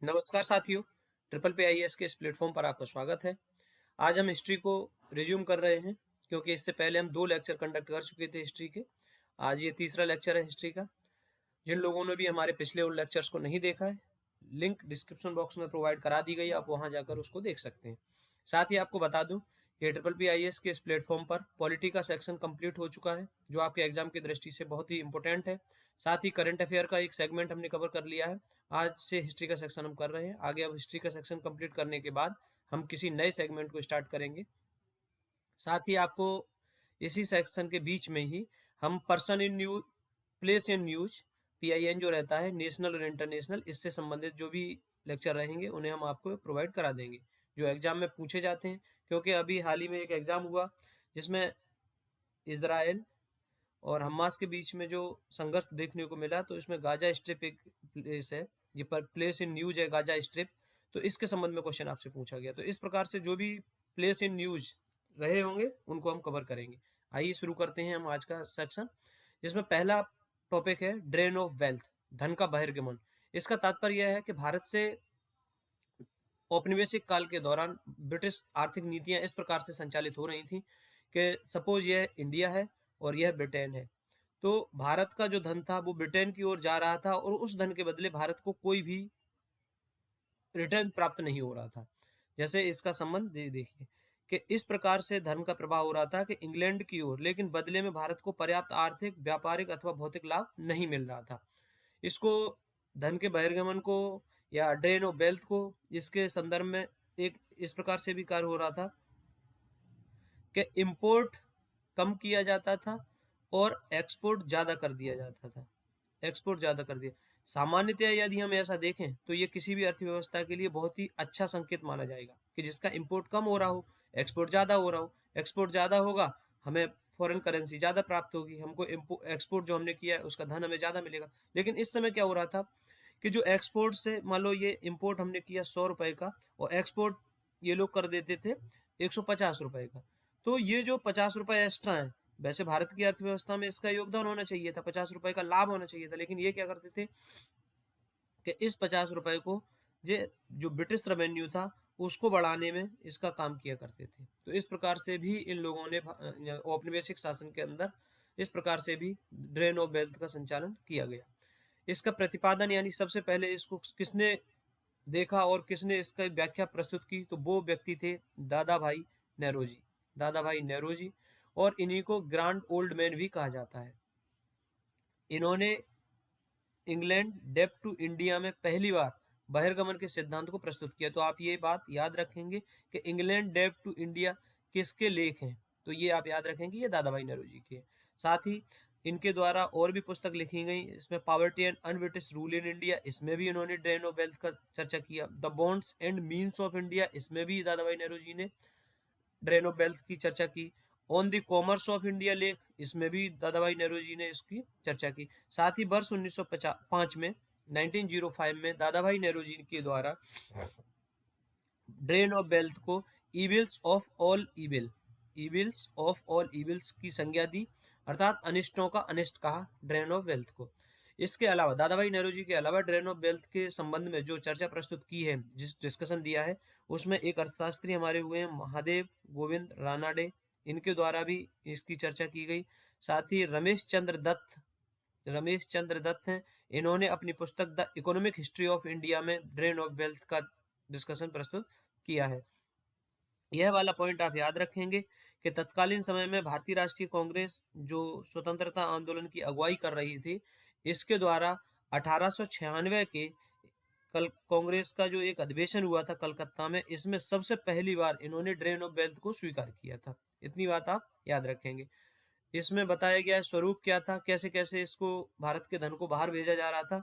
नमस्कार साथियों, ट्रिपल पे आईएएस के इस प्लेटफॉर्म पर आपका स्वागत है। आज हम हिस्ट्री को रिज्यूम कर रहे हैं क्योंकि इससे पहले हम 2 लेक्चर कंडक्ट कर चुके थे हिस्ट्री के। आज ये तीसरा लेक्चर है हिस्ट्री का। जिन लोगों ने भी हमारे पिछले उन लेक्चर्स को नहीं देखा है, लिंक डिस्क्रिप्शन बॉक्स में प्रोवाइड करा दी गई है, आप वहां जाकर उसको देख सकते हैं। साथ ही आपको बता दूं कि ट्रिपल पी आईएएस के इस प्लेटफॉर्म पर पॉलिटी का सेक्शन कंप्लीट हो चुका है, जो आपके एग्जाम की दृष्टि से बहुत ही इंपॉर्टेंट है। साथ ही करंट अफेयर का एक सेगमेंट हमने कवर कर लिया है। आज से हिस्ट्री का सेक्शन हम कर रहे हैं। आगे अब हिस्ट्री का सेक्शन कंप्लीट करने के बाद हम किसी नए सेगमेंट को स्टार्ट करेंगे। साथ ही आपको इसी सेक्शन के बीच में ही हम person in news, place in news, PIN जो रहता है, नेशनल और इंटरनेशनल, इससे संबंधित जो भी लेक्चर रहेंगे उन्हें हम आपको प्रोवाइड करा देंगे, जो एग्जाम में पूछे जाते हैं। क्योंकि अभी हाल ही में एक एग्जाम हुआ जिसमें इसराइल और हमास के बीच में जो संघर्ष देखने को मिला, तो इसमें गाजा स्ट्रिप एक प्लेस है, ये पर प्लेस इन न्यूज है गाजा स्ट्रिप, तो इसके संबंध में क्वेश्चन आपसे पूछा गया। तो इस प्रकार से जो भी प्लेस इन न्यूज रहे होंगे उनको हम कवर करेंगे। आइए शुरू करते हैं हम आज का सेक्शन, जिसमें पहला टॉपिक है ड्रेन ऑफ वेल्थ, धन का बहिर्गमन। इसका तात्पर्य यह है कि भारत से औपनिवेशिक काल के दौरान ब्रिटिश आर्थिक नीतियां इस प्रकार से संचालित हो रही थी कि सपोज यह इंडिया है और यह ब्रिटेन है, तो भारत का जो धन था वो ब्रिटेन की ओर जा रहा था और उस धन के बदले भारत को कोई भी रिटर्न प्राप्त नहीं हो रहा था। जैसे इसका संबंध देखिए कि इस प्रकार से धन का प्रवाह हो रहा था कि इंग्लैंड की ओर, लेकिन बदले में भारत को पर्याप्त आर्थिक, व्यापारिक अथवा भौतिक लाभ नहीं मिल रहा था। इसको, धन के बहिर्गमन को या ड्रेन ऑफ वेल्थ को, इसके संदर्भ में एक इस प्रकार से भी कार्य हो रहा था कि इंपोर्ट कम किया जाता था और एक्सपोर्ट ज्यादा कर दिया जाता था। एक्सपोर्ट ज्यादा कर दिया, सामान्यतः यदि हम ऐसा देखें तो ये किसी भी अर्थव्यवस्था के लिए बहुत ही अच्छा संकेत माना जाएगा कि जिसका इंपोर्ट कम हो रहा हो, एक्सपोर्ट ज्यादा हो रहा हो। एक्सपोर्ट ज्यादा होगा, हमें फॉरेन करेंसी ज्यादा प्राप्त होगी, हमको एक्सपोर्ट जो हमने किया है उसका धन हमें ज्यादा मिलेगा। लेकिन इस समय क्या हो रहा था कि जो एक्सपोर्ट से, मान लो ये इंपोर्ट हमने किया 100 रुपए का और एक्सपोर्ट ये लोग कर देते थे 150 रुपए का, तो ये जो 50 रुपए एक्स्ट्रा है, वैसे भारत की अर्थव्यवस्था में इसका योगदान होना चाहिए था, 50 रुपए का लाभ होना चाहिए था, लेकिन ये क्या करते थे कि इस 50 रुपए को जो ब्रिटिश रेवेन्यू था उसको बढ़ाने में इसका काम किया करते थे। तो इस प्रकार से भी इन लोगों ने औपनिवेशिक शासन के अंदर इस प्रकार से भी ड्रेन ऑफ वेल्थ का संचालन किया गया। इसका प्रतिपादन, यानी सबसे पहले इसको किसने देखा और किसने इसका व्याख्या प्रस्तुत की, तो वो व्यक्ति थे दादा भाई नेहरू। दादा भाई नेहरू, और इन्हीं को ग्रांड ओल्ड मैन भी कहा जाता है। इन्होंने इंग्लैंड डेप टू इंडिया में पहली बार बहिर्गमन के सिद्धांत को प्रस्तुत किया। तो आप ये बात याद रखेंगे कि इंग्लैंड डेप टू इंडिया किसके लेख हैं, तो ये आप याद रखेंगे ये दादा भाई नेहरू जी के। साथ ही इनके द्वारा और भी पुस्तक लिखी गई, इसमें poverty and un-British rule in India, इसमें भी इन्होंने ड्रेन ऑफ वेल्थ का चर्चा किया। The bonds and means of India, इसमें भी दादा भाई नेहरू जी ने ड्रेन ऑफ वेल्थ की चर्चा की। On the commerce of India लेख, इसमें भी दादा भाई नेहरू जी ने इसकी चर्चा की। साथ ही वर्ष 1905 में 1905 में दादा भाई नेहरू जी के द्वारा ड्रेन ऑफ वेल्थ को evils of all evil, evils of all evils की संज्ञा दी, अर्थात अनिष्टों का अनिष्ट कहा ड्रेन ऑफ वेल्थ को। इसके अलावा दादा भाई नेहरू जी के अलावा ड्रेन ऑफ वेल्थ के संबंध में जो चर्चा प्रस्तुत की है, जिस डिस्कशन दिया है, उसमें एक अर्थशास्त्री हमारे हुए हैं महादेव गोविंद रानाडे, इनके द्वारा भी इसकी चर्चा की गई। साथ ही रमेश चंद्र दत्त हैं, इन्होंने अपनी पुस्तक the economic history of India में ड्रेन ऑफ वेल्थ का डिस्कशन प्रस्तुत किया है। यह वाला पॉइंट आप याद रखेंगे कि तत्कालीन समय में भारतीय राष्ट्रीय कांग्रेस जो स्वतंत्रता आंदोलन की अगुवाई कर रही थी, इसके द्वारा 1896 के कल कांग्रेस का जो एक अधिवेशन हुआ था कलकत्ता में, इसमें सबसे पहली बार इन्होंने ड्रेन ऑफ वेल्थ को स्वीकार किया था। इतनी बात आप याद रखेंगे। इसमें बताया गया स्वरूप क्या था, कैसे कैसे इसको भारत के धन को बाहर भेजा जा रहा था।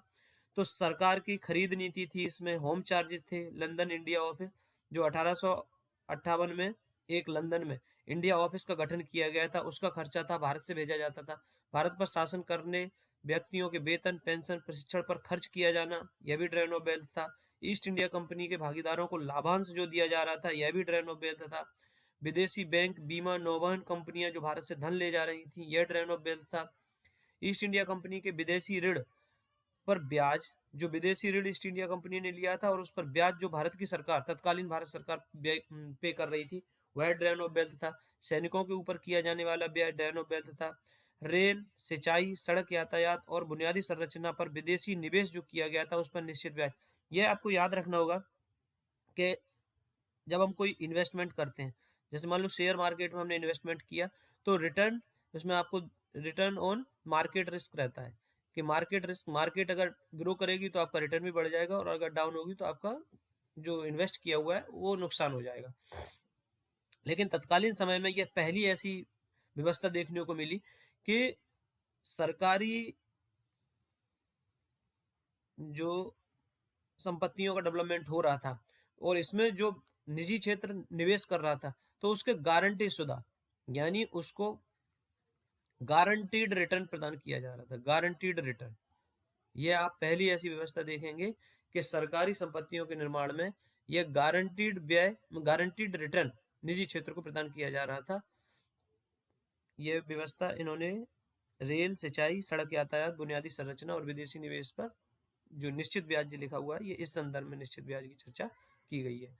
तो सरकार की खरीद नीति थी, इसमें होम चार्जेस थे। लंदन इंडिया ऑफिस, जो 1858 में एक लंदन में इंडिया ऑफिस का गठन किया गया था, उसका खर्चा था, भारत से भेजा जाता था। भारत पर शासन करने व्यक्तियों के वेतन, पेंशन, प्रशिक्षण पर खर्च किया जाना, यह भी ड्रेन ऑफ वेल्थ था। ईस्ट इंडिया कंपनी के भागीदारों को लाभांश जो दिया जा रहा था, यह भी ड्रेन ऑफ वेल्थ था। विदेशी बैंक, बीमा, नौवहन कंपनियां जो भारत से धन ले जा रही थी, यह ड्रेन ऑफ वेल्थ था। ईस्ट इंडिया कंपनी के विदेशी ऋण पर ब्याज जो विदेशी ऋण ईस्ट इंडिया कंपनी ने लिया था, और उस पर ब्याज जो भारत की सरकार, तत्कालीन भारत सरकार पे कर रही थी, वह ड्रेन ऑफ वेल्थ था। सैनिकों के ऊपर किया जाने वाला ब्याज ड्रेन ऑफ वेल्थ था। रेल, सिंचाई, सड़क यातायात और बुनियादी संरचना पर विदेशी निवेश जो किया गया था, उस पर निश्चित ब्याज। यह आपको याद रखना होगा कि जब हम कोई इन्वेस्टमेंट करते हैं, जैसे मान लो शेयर मार्केट में हमने इन्वेस्टमेंट किया, तो रिटर्न उसमें आपको रिटर्न ऑन मार्केट रिस्क रहता है कि मार्केट रिस्क, मार्केट अगर ग्रो करेगी तो आपका रिटर्न भी बढ़ जाएगा, और अगर डाउन होगी तो आपका जो इन्वेस्ट किया हुआ है वो नुकसान हो जाएगा। लेकिन तत्कालीन समय में यह पहली ऐसी व्यवस्था देखने को मिली कि सरकारी जो संपत्तियों का डेवलपमेंट हो रहा था, और इसमें जो निजी क्षेत्र निवेश कर रहा था, तो उसके गारंटी शुदा, यानी उसको गारंटीड रिटर्न प्रदान किया जा रहा था। गारंटीड रिटर्न, ये आप पहली ऐसी व्यवस्था देखेंगे कि सरकारी संपत्तियों के निर्माण में यह गारंटीड व्यय, गारंटीड रिटर्न निजी क्षेत्र को प्रदान किया जा रहा था। यह व्यवस्था इन्होंने रेल, सिंचाई, सड़क यातायात, बुनियादी संरचना और विदेशी निवेश पर जो निश्चित ब्याज लिखा हुआ है, ये इस संदर्भ में निश्चित ब्याज की चर्चा की गई है।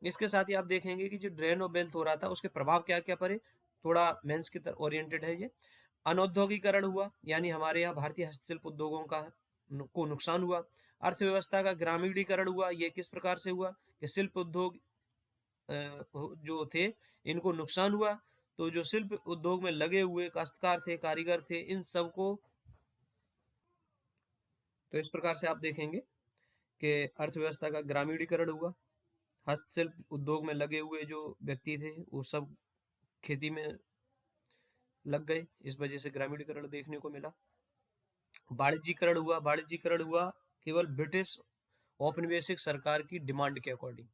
इसके साथ ही आप देखेंगे कि जो ड्रेन ऑफ वेल्थ हो रहा था, उसके प्रभाव क्या क्या पड़े, थोड़ा मेंस की तरफ ओरिएंटेड है ये। अनौद्योगिकरण हुआ, यानी हमारे यहाँ भारतीय हस्तशिल्प उद्योगों का को नुकसान हुआ। अर्थव्यवस्था का ग्रामीणीकरण हुआ, ये किस प्रकार से हुआ कि शिल्प उद्योग जो थे इनको नुकसान हुआ, तो जो शिल्प उद्योग में लगे हुए काश्तकार थे, कारीगर थे, इन सबको, तो इस प्रकार से आप देखेंगे कि अर्थव्यवस्था का ग्रामीणीकरण हुआ, हस्तशिल्प उद्योग में लगे हुए जो व्यक्ति थे वो सब खेती में लग गए, इस वजह से ग्रामीणीकरण देखने को मिला। वाणिज्यीकरण हुआ, वाणिज्यीकरण हुआ केवल ब्रिटिश औपनिवेशिक सरकार की डिमांड के अकॉर्डिंग।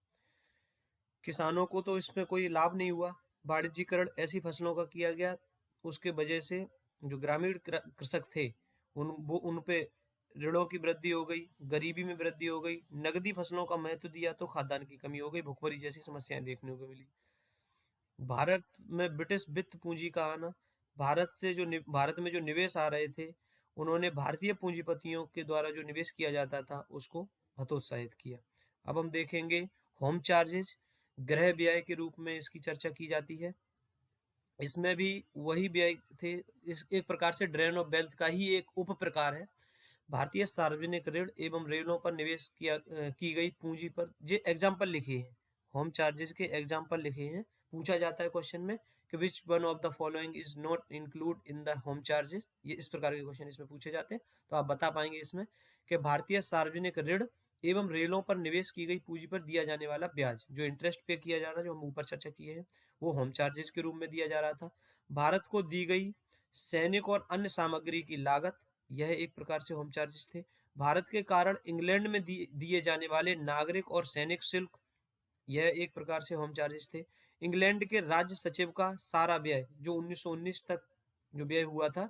किसानों को तो इसमें कोई लाभ नहीं हुआ। वाणिज्यीकरण ऐसी फसलों का किया गया, उसके वजह से जो ग्रामीण कृषक थे उन पे ऋणों की वृद्धि हो गई, गरीबी में वृद्धि हो गई, नगदी फसलों का महत्व दिया तो खाद्यान्न की कमी हो गई, भुखमरी जैसी समस्याएं देखने को मिली। भारत में ब्रिटिश वित्त पूंजी का आना, भारत में जो निवेश आ रहे थे, उन्होंने भारतीय पूंजीपतियों के द्वारा जो निवेश किया जाता था उसको हतोत्साहित किया। अब हम देखेंगे होम चार्जेज, गृह व्यय के रूप में इसकी चर्चा की जाती है। इसमें भी वही व्यय थे, इस एक प्रकार से ड्रेन ऑफ वेल्थ का ही एक उप प्रकार है। भारतीय सार्वजनिक ऋण एवं रेलों पर निवेश की गई पूंजी पर, ये एग्जाम्पल लिखे हैं, होम चार्जेस के एग्जाम्पल लिखे हैं। पूछा जाता है क्वेश्चन में कि which one of the following is not include in the home charges, ये इस प्रकार के क्वेश्चन इसमें पूछे जाते हैं। तो आप बता पाएंगे इसमें कि भारतीय सार्वजनिक ऋण एवं रेलों पर निवेश की गई पूंजी पर दिया जाने वाला ब्याज, जो इंटरेस्ट पे किया जा रहा है, जो हम ऊपर चर्चा किए हैं, वो होम चार्जेस के रूप में दिया जा रहा था। भारत को दी गई सैनिक और अन्य सामग्री की लागत, यह एक प्रकार से होम चार्जेस थे। भारत के कारण इंग्लैंड में दिए जाने वाले नागरिक और सैनिक शुल्क, यह एक प्रकार से होम चार्जेस थे। इंग्लैंड के राज्य सचिव का सारा व्यय, जो 1919 तक जो व्यय हुआ था,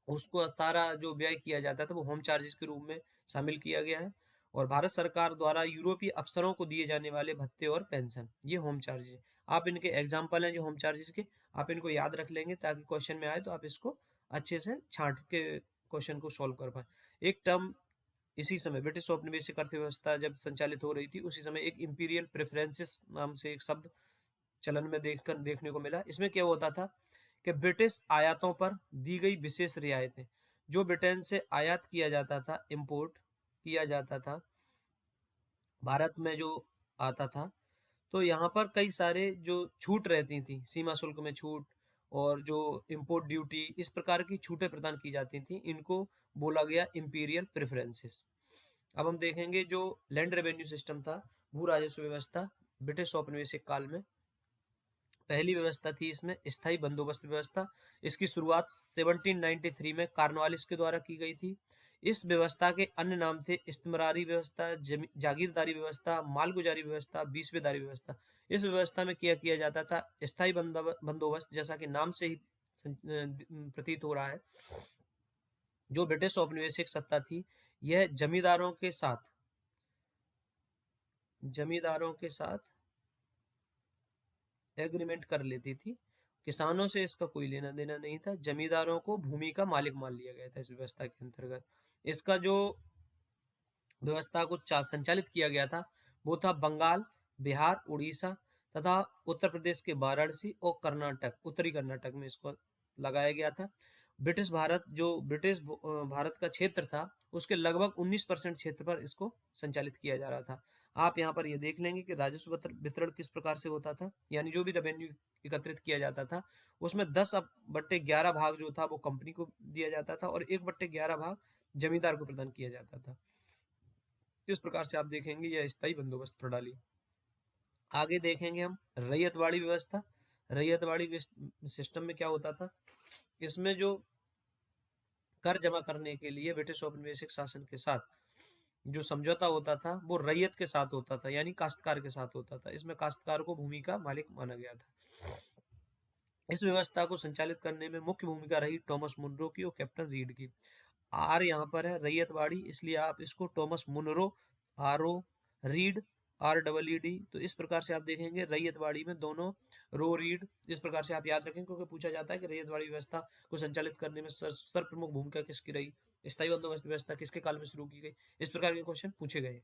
उसको सारा जो व्यय किया जाता था वो होम चार्जेस के रूप में शामिल किया गया है। और भारत सरकार द्वारा यूरोपीय अफसरों को दिए जाने वाले भत्ते और पेंशन, ये होम चार्जेस। आप इनके एग्जाम्पल हैं जो होम चार्जेस के, आप इनको याद रख लेंगे ताकि क्वेश्चन में आए तो आप इसको अच्छे से छांट के क्वेश्चन को सॉल्व कर पाए। एक टर्म इसी समय ब्रिटिश औपनिवेशिक अर्थव्यवस्था जब संचालित हो रही थी, उसी समय एक इंपीरियल प्रेफरेंसेस नाम से एक शब्द चलन में देखने को मिला। इसमें क्या होता था कि ब्रिटिश आयातों पर दी गई विशेष रियायतें, जो ब्रिटेन से आयात किया जाता था, इंपोर्ट किया जाता था भारत में जो आता था, तो यहाँ पर कई सारे जो छूट रहती थी, सीमा शुल्क में छूट और जो इंपोर्ट ड्यूटी, इस प्रकार की छूटें प्रदान की जाती थी, इनको बोला गया इंपीरियल प्रेफरेंसेस। अब हम देखेंगे जो लैंड रेवेन्यू सिस्टम था, भू राजस्व व्यवस्था, ब्रिटिश औपनिवेशिक काल में पहली व्यवस्था थी इसमें स्थायी बंदोबस्त व्यवस्था। इसकी शुरुआत 1793 में कार्नवालिस के द्वारा की गई थी। इस व्यवस्था के अन्य नाम थे इस्तिमरारी व्यवस्था, जागीरदारी व्यवस्था, मालगुजारी व्यवस्था, बीसवेदारी व्यवस्था। इस व्यवस्था में किया जाता था स्थायी बंदोबस्त, जैसा कि नाम से ही प्रतीत हो रहा है। जो ब्रिटिश औपनिवेशिक सत्ता थी, यह जमींदारों के साथ एग्रीमेंट कर लेती थी। किसानों से इसका कोई लेना देना नहीं था। जमींदारों को भूमि का मालिक मान लिया गया था इस व्यवस्था के अंतर्गत। इसका जो व्यवस्था को संचालित किया गया था वो था बंगाल, बिहार, उड़ीसा तथा उत्तर प्रदेश के वाराणसी और कर्नाटक, उत्तरी कर्नाटक में इसको लगाया गया था। ब्रिटिश भारत का क्षेत्र था, उसके लगभग 19% क्षेत्र पर इसको संचालित किया जा रहा था। आप यहाँ पर ये देख लेंगे कि राजस्व वितरण किस प्रकार से होता था, यानी जो भी रेवेन्यू एकत्रित किया जाता था उसमें 10/11 भाग जो था वो कंपनी को दिया जाता था और 1/11 भाग जमींदार को प्रदान किया जाता था। इस प्रकार से आप देखेंगे यह स्थायी बंदोबस्त प्रणाली। आगे देखेंगे हम रैयतवाड़ी व्यवस्था। रैयतवाड़ी सिस्टम में क्या होता था, इसमें जो कर जमा करने के लिए ब्रिटिश औपनिवेशिक शासन के साथ जो समझौता होता था वो रैयत के साथ होता था, यानी काश्तकार के साथ होता था। इसमें काश्तकार को भूमि का मालिक माना गया था। इस व्यवस्था को संचालित करने में मुख्य भूमिका रही टॉमस मुनरो की और कैप्टन रीड की। आर यहाँ पर है रैयतवाड़ी, इसलिए आप इसको Thomas Munro, R O, read, REED, तो इस प्रकार से आप देखेंगे रैयतवाड़ी में दोनों रो रीड, इस प्रकार से आप याद रखें क्योंकि पूछा जाता है कि रैयतवाड़ी व्यवस्था को संचालित करने में सर्वप्रमुख भूमिका किसकी रही, स्थायी बंदोबस्त व्यवस्था किसके काल में शुरू की गई, इस प्रकार के क्वेश्चन पूछे गए।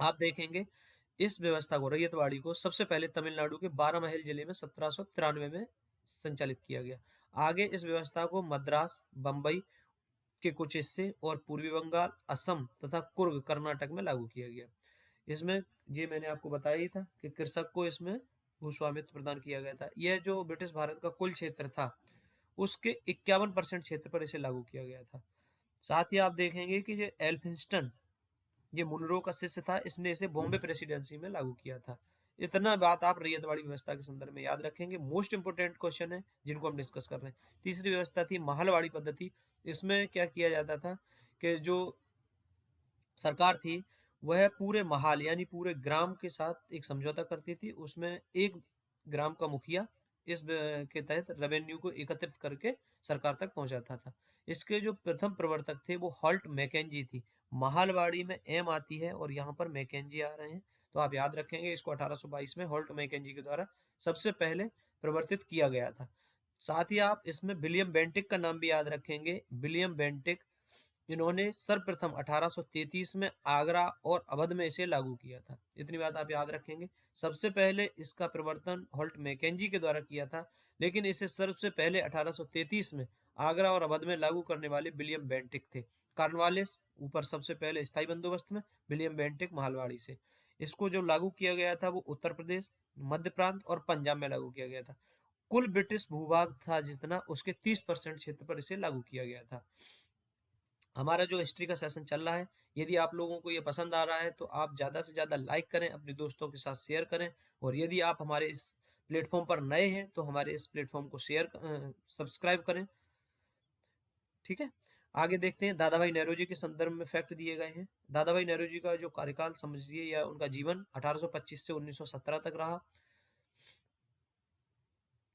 आप देखेंगे इस व्यवस्था को, रैयतवाड़ी को, सबसे पहले तमिलनाडु के 12 महल जिले में 1793 में संचालित किया गया। आगे इस व्यवस्था को मद्रास, बंबई के कुछ हिस्से और पूर्वी बंगाल, असम तथा कुर्ग कर्नाटक में लागू किया गया। इसमें ये मैंने आपको बताया ही था कि कृषक को इसमें भूस्वामित्व प्रदान किया गया था। यह जो ब्रिटिश भारत का कुल क्षेत्र था उसके 51% क्षेत्र पर इसे लागू किया गया था। साथ ही आप देखेंगे कि ये एल्फिंस्टन, ये मुनरो का शिष्य था, इसने इसे बॉम्बे प्रेसिडेंसी में लागू किया था। इतना बात आप रैयतवाड़ी व्यवस्था के संदर्भ में याद रखेंगे। मोस्ट इंपोर्टेंट क्वेश्चन है जिनको हम डिस्कस कर रहे हैं। तीसरी व्यवस्था थी महलवाड़ी पद्धति। इसमें क्या किया जाता था कि जो सरकार थी वह पूरे महाल यानी पूरे ग्राम के साथ एक समझौता करती थी। उसमें एक ग्राम का मुखिया इस के तहत रेवेन्यू को एकत्रित करके सरकार तक पहुंचाता था। इसके जो प्रथम प्रवर्तक थे वो हॉल्ट मैकेंजी थी। महालवाड़ी में एम आती है और यहाँ पर मैकेंजी आ रहे हैं, तो आप याद रखेंगे इसको 1822 में हॉल्ट मैकेंजी के द्वारा सबसे पहले प्रवर्तित किया गया था। साथ ही आप इसमें विलियम बेंटिक का नाम भी याद रखेंगे। विलियम बेंटिक, इन्होंने सर्वप्रथम 1833 में आगरा और अवध में इसे लागू किया था। इतनी बात आप याद रखेंगे। सबसे पहले इसका प्रवर्तन हॉल्ट मैकेंजी के द्वारा किया था, लेकिन इसे सबसे पहले 1833 में आगरा और अवध में लागू करने वाले विलियम बेंटिक थे। कार्नवालिस ऊपर सबसे पहले स्थायी बंदोबस्त में, विलियम बेंटिक महलवाड़ी से। इसको जो लागू किया गया था वो उत्तर प्रदेश, मध्य प्रांत और पंजाब में लागू किया गया था। कुल ब्रिटिश भूभाग था जितना, उसके 30% क्षेत्र पर इसे लागू किया गया था। हमारा जो हिस्ट्री का सेशन चल रहा है, यदि आप लोगों को ये पसंद आ रहा है तो आप ज़्यादा से ज़्यादा लाइक करें, अपने दोस्तों के साथ शेयर करें, और यदि आप हमारे इस प्लेटफॉर्म पर नए हैं तो हमारे इस प्लेटफॉर्म को सब्सक्राइब करें। ठीक है, आगे देखते हैं। दादा भाई नौरोजी के संदर्भ में फैक्ट दिए गए हैं। दादा भाई नौरोजी का जो कार्यकाल समझिए या उनका जीवन 1825 से 1917 तक रहा।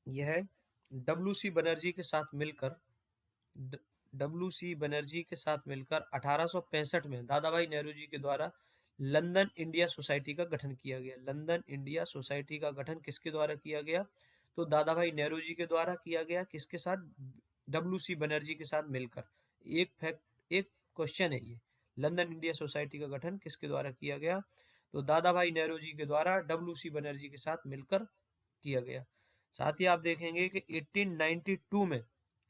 यह डब्ल्यू सी बनर्जी के साथ मिलकर 1865 में दादा भाई नौरोजी के द्वारा लंदन इंडिया सोसाइटी का गठन किया गया। लंदन इंडिया सोसाइटी का गठन किसके द्वारा किया गया? तो दादा भाई नौरोजी के द्वारा किया गया। किसके साथ? डब्ल्यू सी बनर्जी के साथ मिलकर। एक क्वेश्चन है ये, लंदन इंडिया सोसाइटी का गठन किसके द्वारा किया गया? तो दादा भाई नौरोजी के द्वारा डब्ल्यू सी बनर्जी के साथ मिलकर किया गया। साथ ही आप देखेंगे कि 1892 में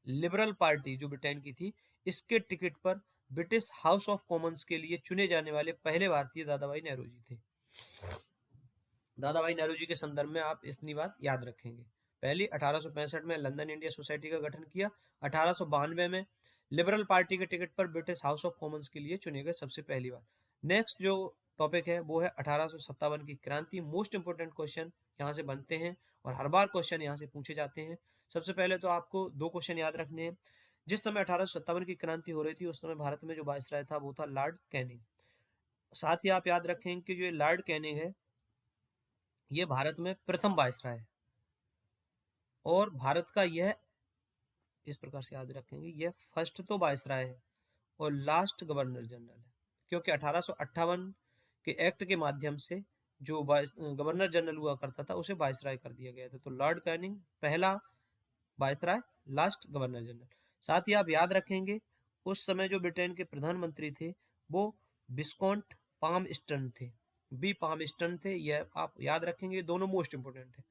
लिबरल पार्टी जो ब्रिटेन की थी, इसके टिकट पर ब्रिटिश हाउस ऑफ कॉमन्स के लिए चुने जाने वाले पहले भारतीय दादा भाई नौरोजी थे। दादा भाई नौरोजी के संदर्भ में आप इतनी बात याद रखेंगे। पहली 1865 में लंदन इंडिया सोसाइटी का गठन किया। 1892 में लिबरल पार्टी के टिकट पर ब्रिटिश हाउस ऑफ कॉमन्स के लिए चुने गए सबसे पहली बार। नेक्स्ट जो टॉपिक है वो है 1857 की क्रांति। मोस्ट इंपोर्टेंट क्वेश्चन यहाँ से बनते हैं और हर बार क्वेश्चन यहाँ से पूछे जाते हैं। सबसे पहले तो आपको दो क्वेश्चन याद रखने हैं। जिस समय 1857 की क्रांति हो रही थी उस समय भारत में जो वायसराय था वो था लॉर्ड कैनिंग। साथ ही आप याद रखें कि जो लॉर्ड कैनिंग है ये भारत में प्रथम वायसराय है और भारत का यह, इस प्रकार से याद रखेंगे, यह फर्स्ट तो वायसराय है और लास्ट गवर्नर जनरल है, क्योंकि 1858 के एक्ट के माध्यम से जो गवर्नर जनरल हुआ करता था उसे वायसराय कर दिया गया था। तो लॉर्ड कैनिंग पहला वायसराय, लास्ट गवर्नर जनरल। साथ ही आप याद रखेंगे उस समय जो ब्रिटेन के प्रधानमंत्री थे वो विस्कॉन्ट पामस्टन थे, बी पामस्टन थे। यह आप याद रखेंगे, दोनों मोस्ट इंपोर्टेंट है।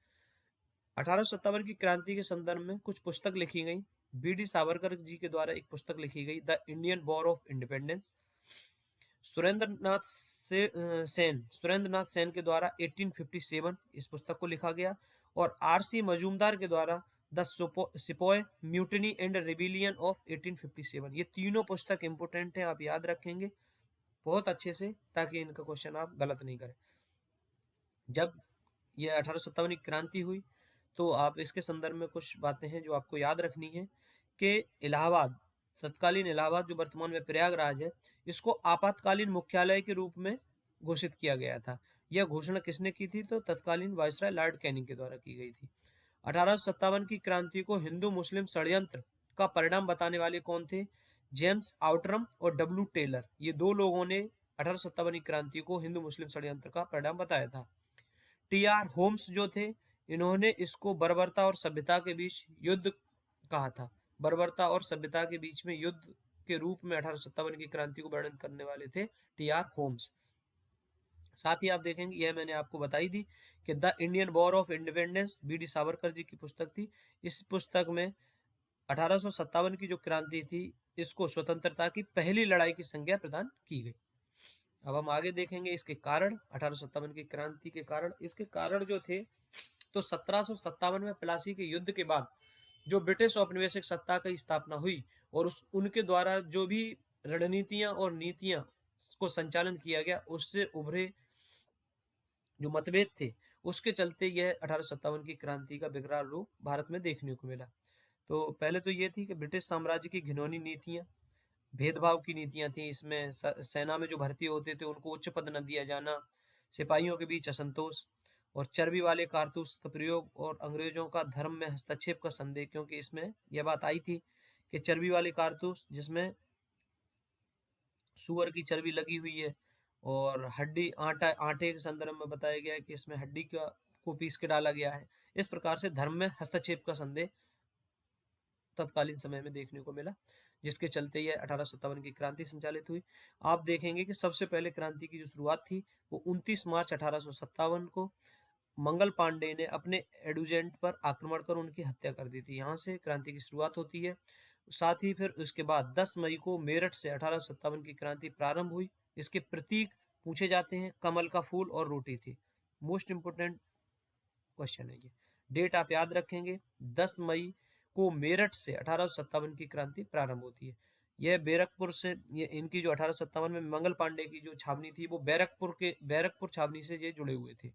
1857 की क्रांति के संदर्भ में कुछ पुस्तक लिखी गई। बी डी सावरकर जी के द्वारा एक पुस्तक लिखी गई, the Indian war of independence. Surendranath Sen के द्वारा 1857 इस पुस्तक को लिखा गया। और आर सी मजूमदार के द्वारा the sepoy mutiny and rebellion of 1857। ये तीनों पुस्तक इंपोर्टेंट है, आप याद रखेंगे बहुत अच्छे से, ताकि इनका क्वेश्चन आप गलत नहीं करें। जब यह 1857 की क्रांति हुई तो आप इसके संदर्भ में कुछ बातें हैं जो आपको याद रखनी है कि इलाहाबाद, तत्कालीन इलाहाबाद जो वर्तमान में प्रयागराज है, इसको आपातकालीन मुख्यालय के रूप में घोषित किया गया था। यह घोषणा किसने की थी? तो तत्कालीन वायसराय लॉर्ड कैनिंग के द्वारा की गई थी। 1857 की क्रांति को हिंदू मुस्लिम षड्यंत्र का परिणाम बताने वाले कौन थे? जेम्स आउटरम और डब्ल्यू टेलर। ये दो लोगों ने 1857 की क्रांति को हिंदू मुस्लिम षड्यंत्र का परिणाम बताया था। टी आर होम्स जो थे, इन्होंने इसको बर्बरता और सभ्यता के बीच युद्ध कहा था। बर्बरता और सभ्यता के बीच में युद्ध के रूप में 1857 की क्रांति को वर्णन करने वाले थे टी आर होम्स। साथ ही आप देखेंगे, यह मैंने आपको बताई थी कि the Indian war of independence B D Savarkar ji की पुस्तक थी। इस पुस्तक में 1857 की जो क्रांति थी, इसको स्वतंत्रता की पहली लड़ाई की संज्ञा प्रदान की गई। अब हम आगे देखेंगे इसके कारण, 1857 की क्रांति के कारण। इसके कारण जो थे, तो 1757 में प्लासी के युद्ध के बाद जो ब्रिटिश औपनिवेशिक सत्ता की स्थापना हुई और उनके द्वारा जो भी रणनीतियां और नीतियां को संचालन किया गया, उससे उभरे जो मतभेद थे, उसके चलते यह 1857 की क्रांति का विकराल रूप भारत में देखने को मिला। तो पहले तो ये थी कि ब्रिटिश साम्राज्य की घिनौनी नीतियां, भेदभाव की नीतियां थी। इसमें सेना में जो भर्ती होते थे उनको उच्च पद न दिया जाना, सिपाहियों के बीच असंतोष और चर्बी वाले कारतूस का प्रयोग और अंग्रेजों का धर्म में हस्तक्षेप का संदेह, क्योंकि इसमें यह बात आई थी कि चर्बी वाले कारतूस जिसमें सुअर की चर्बी लगी हुई है और हड्डी आटे के संदर्भ में बताया गया है कि इसमें हड्डी को पीस के डाला गया है। इस प्रकार से धर्म में हस्तक्षेप का संदेह तत्कालीन समय में देखने को मिला, जिसके चलते यह 1857 की क्रांति संचालित हुई। आप देखेंगे कि सबसे पहले क्रांति की जो शुरुआत थी वो 29 मार्च 1857 को मंगल पांडे ने अपने एडुजेंट पर आक्रमण कर उनकी हत्या कर दी थी। यहाँ से क्रांति की शुरुआत होती है। साथ ही फिर उसके बाद 10 मई को मेरठ से 1857 की क्रांति प्रारंभ हुई। इसके प्रतीक पूछे जाते हैं, कमल का फूल और रोटी थी। मोस्ट इंपोर्टेंट क्वेश्चन है ये, डेट आप याद रखेंगे। 10 मई को मेरठ से 1857 की क्रांति प्रारंभ होती है। यह बैरकपुर से, ये इनकी जो 1857 में मंगल पांडे की जो छावनी थी वो बैरकपुर छावनी से ये जुड़े हुए थे।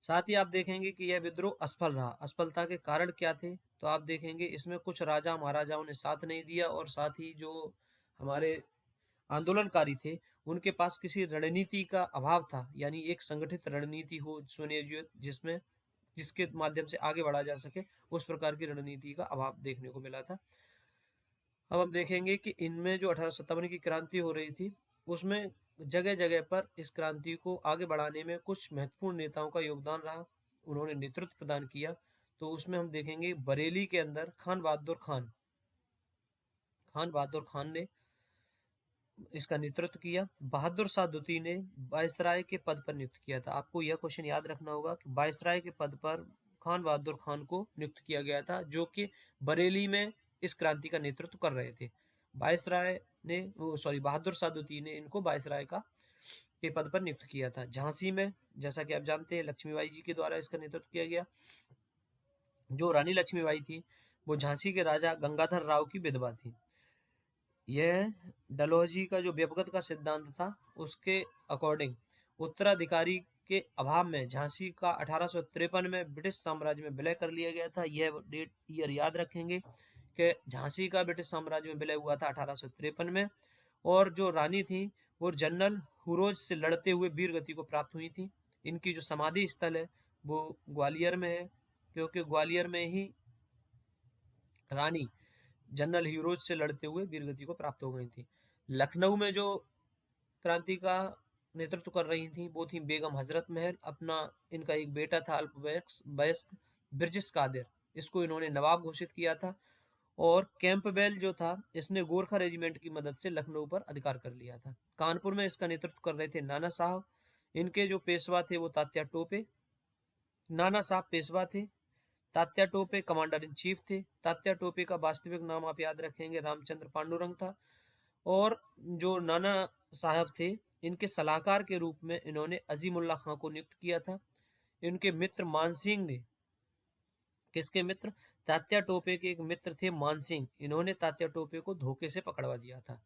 साथ ही आप देखेंगे कि यह विद्रोह असफल रहा। असफलता के कारण क्या थे? तो आप देखेंगे इसमें कुछ राजा महाराजाओं ने साथ नहीं दिया और साथ ही जो हमारे आंदोलनकारी थे उनके पास किसी रणनीति का अभाव था, यानी एक संगठित रणनीति हो सुनियोजित जिसके माध्यम से आगे बढ़ा जा सके, उस प्रकार की रणनीति का अभाव देखने को मिला था। अब हम देखेंगे कि इनमें जो 1857 की क्रांति हो रही थी उसमें जगह जगह पर इस क्रांति को आगे बढ़ाने में कुछ महत्वपूर्ण नेताओं का योगदान रहा, उन्होंने नेतृत्व प्रदान किया। तो उसमें हम देखेंगे बरेली के अंदर खान बहादुर खान ने इसका नेतृत्व किया। बहादुर शाह द्वितीय ने वायसराय के पद पर नियुक्त किया था। आपको यह क्वेश्चन याद रखना होगा कि वायसराय के पद पर खान बहादुर खान को नियुक्त किया गया था, जो कि बरेली में इस क्रांति का नेतृत्व कर रहे थे। बहादुर शाह द्वितीय ने इनको वायसराय के पद पर नियुक्त किया था। झांसी में, जैसा कि आप जानते हैं, लक्ष्मीबाई जी के द्वारा इसका नेतृत्व किया गया। जो रानी लक्ष्मीबाई थी वो झांसी के राजा गंगाधर राव की विधवा थी। यह डलहौजी का जो व्यपगत का सिद्धांत था उसके अकॉर्डिंग उत्तराधिकारी के अभाव में झांसी का 1853 में ब्रिटिश साम्राज्य में विलय कर लिया गया था। यह डेट ईयर याद रखेंगे कि झांसी का ब्रिटिश साम्राज्य में विलय हुआ था 1853 में। और जो रानी थी वो जनरल हुरोज से लड़ते हुए वीर गति को प्राप्त हुई थी। इनकी जो समाधि स्थल है वो ग्वालियर में है, क्योंकि ग्वालियर में ही रानी जनरल हीरोज से लड़ते हुए वीरगति को प्राप्त हो गई थी। लखनऊ में जो क्रांति का नेतृत्व कर रही थी वो थी बेगम हजरत महल। इनका एक बेटा था अल्पवयस्क ब्रिजेश कादिर, इसको इन्होंने नवाब घोषित किया था। और कैंपबेल जो था, इसने गोरखा रेजिमेंट की मदद से लखनऊ पर अधिकार कर लिया था। कानपुर में इसका नेतृत्व कर रहे थे नाना साहब। इनके जो पेशवा थे वो तात्या टोपे। नाना साहब पेशवा थे, Tatya Tope commander in chief थे। तात्या टोपे का वास्तविक नाम आप याद रखेंगे रामचंद्र पांडुरंग था। और जो नाना साहब थे, इनके सलाहकार के रूप में इन्होंने अजीमुल्ला खां को नियुक्त किया था। इनके मित्र मानसिंह ने, किसके मित्र? तात्या टोपे के एक मित्र थे मानसिंह, इन्होंने तात्या टोपे को धोखे से पकड़वा दिया था।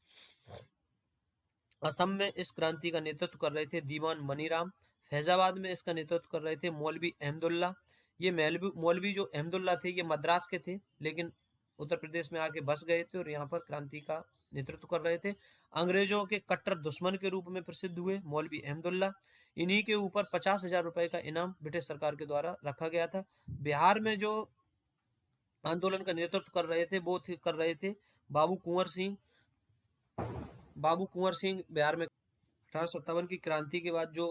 असम में इस क्रांति का नेतृत्व कर रहे थे दीवान मनीराम। फैजाबाद में इसका नेतृत्व कर रहे थे मौलवी अहमदुल्ला। ये मौलवी जो अहमदुल्ला थे, ये मद्रास के थे, लेकिन उत्तर प्रदेश में आके बस गए थे और यहाँ पर क्रांति का नेतृत्व कर रहे थे। अंग्रेजों के कट्टर दुश्मन के रूप में प्रसिद्ध हुए मौलवी अहमदुल्ला। इन्हीं के ऊपर 50,000 रुपए का इनाम ब्रिटिश सरकार के द्वारा रखा गया था। बिहार में जो आंदोलन का नेतृत्व कर रहे थे वो कर रहे थे बाबू कुंवर सिंह। बाबू कुंवर सिंह बिहार में 1857 की क्रांति के बाद जो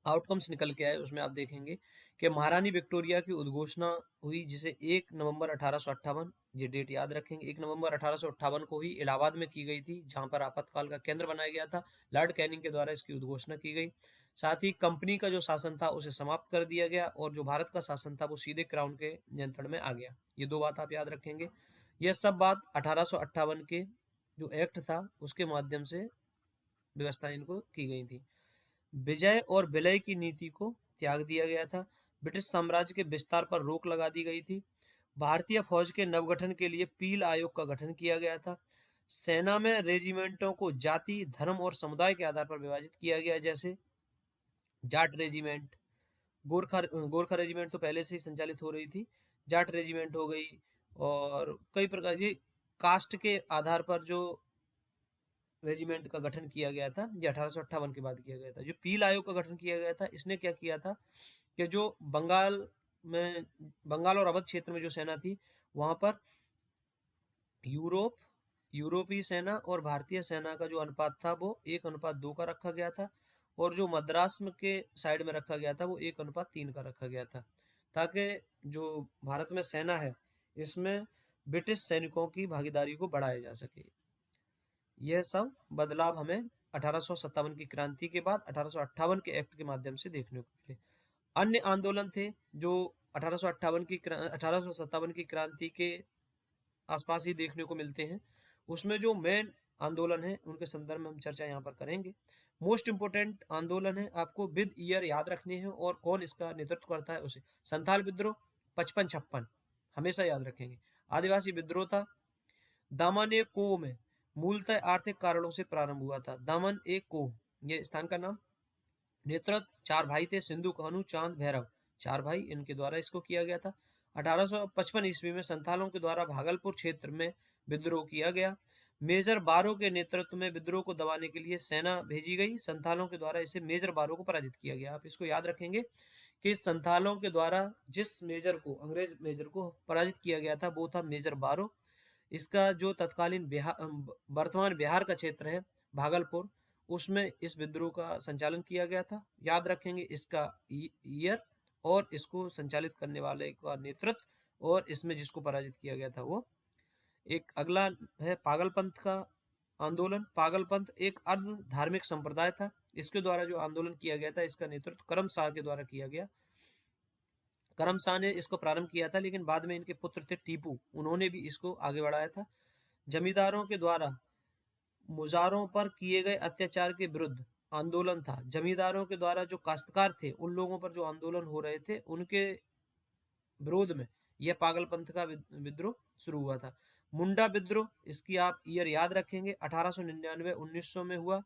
आउटकम्स निकल के आए उसमें आप देखेंगे कि महारानी विक्टोरिया की उद्घोषणा हुई, जिसे 1 नवंबर 1858, ये डेट याद रखेंगे, 1 नवंबर 1858 को ही इलाहाबाद में की गई थी, जहां पर आपातकाल का केंद्र बनाया गया था। लॉर्ड कैनिंग के द्वारा इसकी उद्घोषणा की गई। साथ ही कंपनी का जो शासन था उसे समाप्त कर दिया गया और जो भारत का शासन था वो सीधे क्राउन के नियंत्रण में आ गया। ये दो बात आप याद रखेंगे। यह सब बात 1858 के जो एक्ट था उसके माध्यम से व्यवस्था इनको की गई थी। विजय और विलय की नीति को त्याग दिया गया था। ब्रिटिश साम्राज्य के विस्तार पर रोक लगा दी गई थी। भारतीय फौज के नवगठन के लिए पील आयोग का गठन किया गया था। सेना में रेजिमेंटों को जाति, धर्म और समुदाय के आधार पर विभाजित किया गया, जैसे जाट रेजिमेंट, गोरखा रेजिमेंट तो पहले से ही संचालित हो रही थी, जाट रेजिमेंट हो गई, और कई प्रकार की कास्ट के आधार पर जो रेजिमेंट का गठन किया गया था, ये 1858 के बाद किया गया था। जो पील आयोग का गठन किया गया था, इसने क्या किया था कि जो बंगाल और अवध क्षेत्र में जो सेना थी, वहां पर यूरोपीय सेना और भारतीय सेना का जो अनुपात था वो 1:2 का रखा गया था, और जो मद्रास में के साइड में रखा गया था वो 1:3 का रखा गया था, ताकि जो भारत में सेना है इसमें ब्रिटिश सैनिकों की भागीदारी को बढ़ाया जा सके। यह सब बदलाव हमें 1857 की क्रांति के बाद 1858 के एक्ट के माध्यम से देखने को मिले। अन्य आंदोलन थे जो 1857 की क्रांति के आसपास ही देखने को मिलते हैं। उसमें जो मेन आंदोलन है उनके संदर्भ में हम चर्चा यहाँ पर करेंगे। मोस्ट इंपोर्टेंट आंदोलन है, आपको विद ईयर याद रखने हैं और कौन इसका नेतृत्व करता है उसे। संथाल विद्रोह 55-56 हमेशा याद रखेंगे। आदिवासी विद्रोह था। दामन ए को में मूलतः आर्थिक कारणों से प्रारंभ हुआ था। दामन ए को ये स्थान का नाम। नेतृत्व 4 भाई थे, सिंधु, कान्हू, चांद, भैरव, 4 भाई, इनके द्वारा इसको किया गया था। 1855 ईस्वी में संथालों के द्वारा भागलपुर क्षेत्र में विद्रोह किया गया। मेजर बारो के नेतृत्व में विद्रोह को दबाने के लिए सेना भेजी गई। संथालों के द्वारा इसे मेजर बारो को पराजित किया गया। आप इसको याद रखेंगे कि संथालों के द्वारा जिस मेजर को, अंग्रेज मेजर को पराजित किया गया था वो था मेजर बारो। इसका जो तत्कालीन वर्तमान बिहार का क्षेत्र है भागलपुर, उसमें इस विद्रोह का संचालन किया गया था। याद रखेंगे इसका ईयर और इसको संचालित करने वाले का नेतृत्व, और इसमें जिसको पराजित किया गया था वो। एक अगला है पागलपंथ का आंदोलन। पागलपंथ एक अर्ध धार्मिक संप्रदाय था। इसके द्वारा जो आंदोलन किया गया था इसका नेतृत्व करम शाह के द्वारा किया गया। करम शाह ने इसको प्रारंभ किया था, लेकिन बाद में इनके पुत्र थे टीपू, उन्होंने भी इसको आगे बढ़ाया था। जमींदारों के द्वारा मुजारों पर किए गए अत्याचार के विरुद्ध आंदोलन था। जमींदारों के द्वारा जो काश्तकार थे उन लोगों पर जो आंदोलन हो रहे थे उनके विरोध में यह पागलपंथ का विद्रोह शुरू हुआ था। मुंडा विद्रोह, इसकी आप ईयर याद रखेंगे, 1899-1900 में हुआ।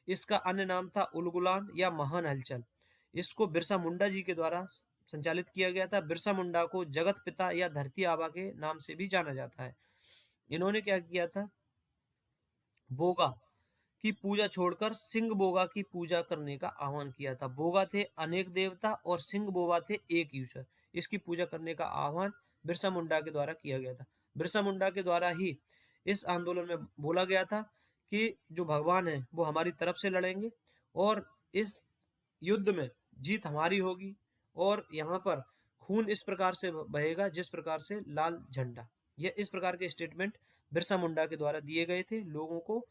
इसका अन्य नाम था उलगुलान या महान हलचल। इसको बिरसा मुंडा जी के द्वारा संचालित किया गया था। बिरसा मुंडा को जगत पिता या धरती आबा के नाम से भी जाना जाता है। इन्होंने क्या किया था, बोगा की पूजा छोड़कर सिंह बोगा की पूजा करने का आह्वान किया था। बोगा थे अनेक देवता और सिंह बोगा थे एक ईश्वर। इसकी पूजा करने का आह्वान बिरसा मुंडा के द्वारा किया गया था। बिरसा मुंडा के द्वारा ही इस आंदोलन में बोला गया था कि जो भगवान है वो हमारी तरफ से लड़ेंगे और इस युद्ध में जीत हमारी होगी, और यहाँ पर खून इस प्रकार से बहेगा जिस प्रकार से लाल झंडा। यह इस प्रकार के स्टेटमेंट बिरसा मुंडा के द्वारा दिए गए थे लोगों को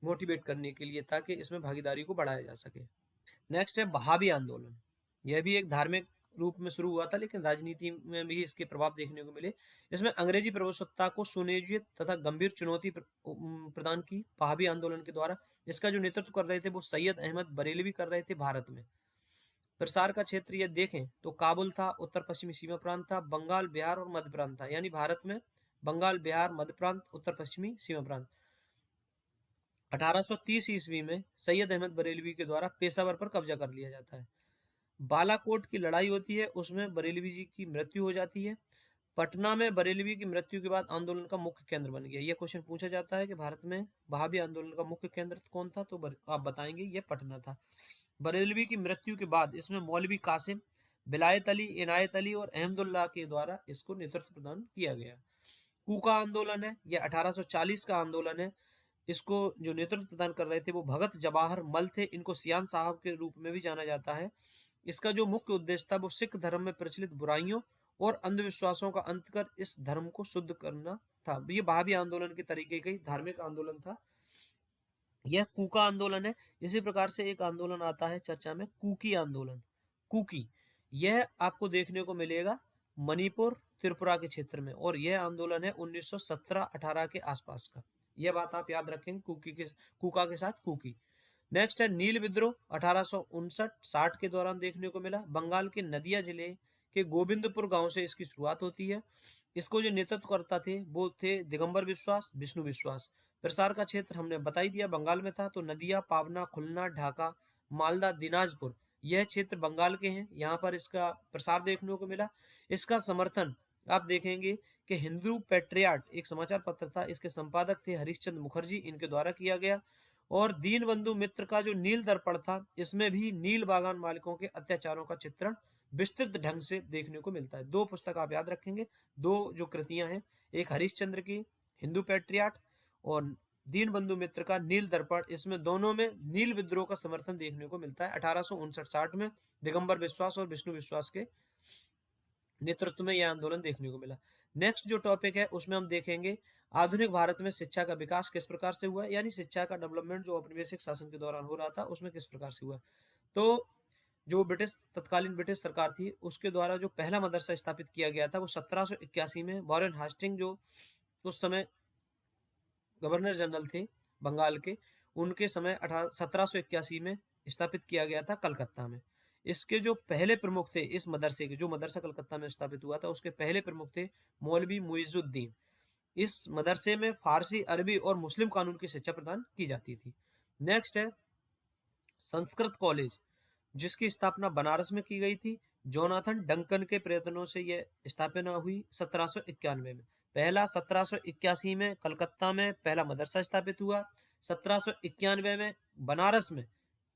मोटिवेट करने के लिए, ताकि इसमें भागीदारी को बढ़ाया जा सके। नेक्स्ट है वहाबी आंदोलन। यह भी एक धार्मिक रूप में शुरू हुआ था, लेकिन राजनीति में भी इसके प्रभाव देखने को मिले। इसमें अंग्रेजी प्रभुसत्ता को सुनियोजित तथा गंभीर चुनौती प्रदान की वहाबी आंदोलन के द्वारा। इसका जो नेतृत्व कर रहे थे वो सैयद अहमद बरेलवी कर रहे थे भारत में। प्रसार का क्षेत्र ये देखें तो काबुल था, उत्तर पश्चिमी सीमा प्रांत था, बंगाल, बिहार और मध्य प्रांत था। यानी भारत में बंगाल, बिहार, मध्य प्रांत, उत्तर पश्चिमी सीमा प्रांत। 1830 ईस्वी में सैयद अहमद बरेलवी के द्वारा पेशावर पर कब्जा कर लिया जाता है। बालाकोट की लड़ाई होती है, उसमें बरेलवी जी की मृत्यु हो जाती है। पटना में बरेलवी की मृत्यु के बाद आंदोलन का मुख्य केंद्र बन गया। यह क्वेश्चन पूछा जाता है कि भारत में वहाबी आंदोलन का मुख्य केंद्र कौन था, तो आप बताएंगे यह पटना था। बरेलवी की मृत्यु के बाद इसमें मौलवी कासिम, बिलायत अली, इनायत अली और अहमदुल्लाह के द्वारा इसको नेतृत्व प्रदान किया गया। कूका आंदोलन है, यह 1840 का आंदोलन है। इसको जो नेतृत्व प्रदान कर रहे थे वो भगत जवाहर मल थे। इनको सियान साहब के रूप में भी जाना जाता है। इसका जो मुख्य उद्देश्य था वो सिख धर्म में प्रचलित बुराइयों और अंधविश्वासों का अंत कर इस धर्म को शुद्ध करना था। ये वहाबी आंदोलन के तरीके का धार्मिक आंदोलन था। यह कूका आंदोलन है। इसी प्रकार से एक आंदोलन आता है चर्चा में, कुकी आंदोलन। कुकी, यह आपको देखने को मिलेगा मणिपुर, त्रिपुरा के क्षेत्र में, और यह आंदोलन है 1917-18 के आसपास का। यह बात आप याद रखेंगे कूका के साथ कुकी। नेक्स्ट है नील विद्रोह, 1859-60 के दौरान देखने को मिला। बंगाल के नदिया जिले के गोविंदपुर गांव से इसकी शुरुआत होती है। इसको जो नेतृत्व करता थे वो थे दिगंबर विश्वास, विष्णु विश्वास। प्रसार का क्षेत्र हमने बता ही दिया, बंगाल में था। तो नदिया, पावना, खुलना, ढाका, मालदा, दिनाजपुर, यह क्षेत्र बंगाल के हैं। यहाँ पर इसका प्रसार देखने को मिला। इसका समर्थन आप देखेंगे कि हिंदू पेट्रियाट एक समाचार पत्र था, इसके संपादक थे हरिश्चंद्र मुखर्जी, इनके द्वारा किया गया। और दीनबंधु मित्र का जो नील दर्पण था, इसमें भी नील बागान मालिकों के अत्याचारों का चित्रण विस्तृत ढंग से देखने को मिलता है। दो पुस्तक आप याद रखेंगे, दो जो कृतियां हैं, एक हरिश्चंद्र की हिंदू पैट्रियाट और दीनबंधु मित्र का नील दर्पण। इसमें दोनों में नील विद्रोह का समर्थन देखने को मिलता है। 1859-60 में दिगंबर विश्वास और विष्णु विश्वास के नेतृत्व में यह आंदोलन देखने को मिला। नेक्स्ट जो टॉपिक है उसमें हम देखेंगे आधुनिक भारत में शिक्षा का विकास किस प्रकार से हुआ, यानी शिक्षा का डेवलपमेंट जो औपनिवेशिक शासन के दौरान हो रहा था उसमें किस प्रकार से हुआ। तो जो तत्कालीन ब्रिटिश सरकार थी उसके द्वारा जो पहला मदरसा स्थापित किया गया था वो 1781 में वॉरेन हास्टिंग, जो उस समय गवर्नर जनरल थे बंगाल के, उनके समय 1781 में स्थापित किया गया था कलकत्ता में। इसके जो पहले प्रमुख थे इस मदरसे के, जो मदरसा कलकत्ता में स्थापित हुआ था उसके पहले प्रमुख थे मौलवी मुइजुद्दीन। इस मदरसे में फारसी, अरबी और मुस्लिम कानून की शिक्षा प्रदान की जाती थी। नेक्स्ट है संस्कृत कॉलेज, जिसकी स्थापना बनारस में की गई थी। जोनाथन डंकन के प्रयत्नों से यह स्थापना हुई 1791 में। पहला 1781 में कलकत्ता में पहला मदरसा स्थापित हुआ। 1791 में बनारस में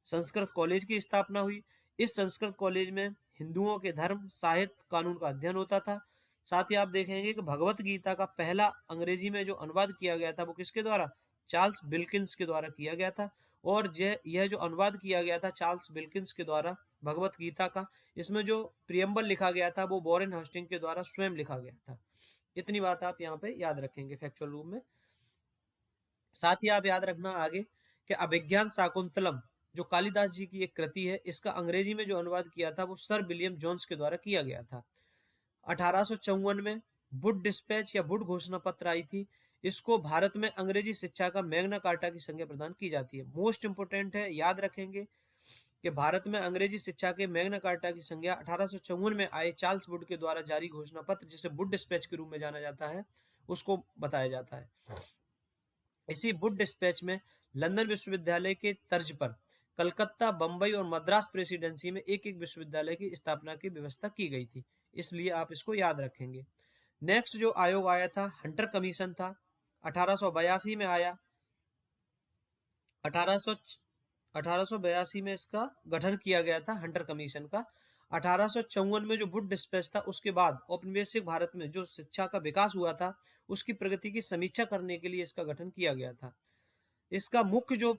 संस्कृत कॉलेज की स्थापना हुई। इस संस्कृत कॉलेज में हिंदुओं के धर्म, साहित्य, कानून का अध्ययन होता था। साथ ही आप देखेंगे कि भगवत गीता का पहला अंग्रेजी में जो अनुवाद किया गया था वो किसके द्वारा, चार्ल्स विल्किंस के द्वारा किया गया था। और यह जो अनुवाद किया गया था चार्ल्स विल्किंस के द्वारा भगवत गीता का, इसमें जो प्रियम्बल लिखा गया था वो वॉरेन हास्टिंग के द्वारा स्वयं लिखा गया था। इतनी बात आप यहाँ पे याद रखेंगे फैक्चुअल रूप में। साथ ही आप याद रखना आगे कि अभिज्ञान शाकुंतलम जो कालिदास जी की एक कृति है, इसका अंग्रेजी में जो अनुवाद किया था वो सर विलियम जोन्स के द्वारा किया गया था। 1854 में वुड डिस्पैच या वुड घोषणा पत्र आई थी। इसको भारत में अंग्रेजी शिक्षा का मैग्ना कार्टा की संज्ञा प्रदान की जाती है। मोस्ट इंपोर्टेंट है, याद रखेंगे कि भारत में अंग्रेजी शिक्षा के मैग्ना कार्टा की संज्ञा 1854 में आए चार्ल्स वुड के द्वारा जारी घोषणा पत्र, जिसे वुड डिस्पैच के रूप में जाना जाता है, उसको बताया जाता है। इसी वुड डिस्पैच में लंदन विश्वविद्यालय के तर्ज पर कलकत्ता, बंबई और मद्रास प्रेसिडेंसी में एक एक विश्वविद्यालय की स्थापना की व्यवस्था की गई थी, इसलिए आप इसको याद रखेंगे। नेक्स्ट जो आयोग आया था हंटर कमीशन था, 1882 में आया। 1882 में इसका गठन किया गया था हंटर कमीशन का। 1854 में जो वुड डिस्पैच था उसके बाद औपनिवेशिक भारत में जो शिक्षा का विकास हुआ था उसकी प्रगति की समीक्षा करने के लिए इसका गठन किया गया था। इसका मुख्य जो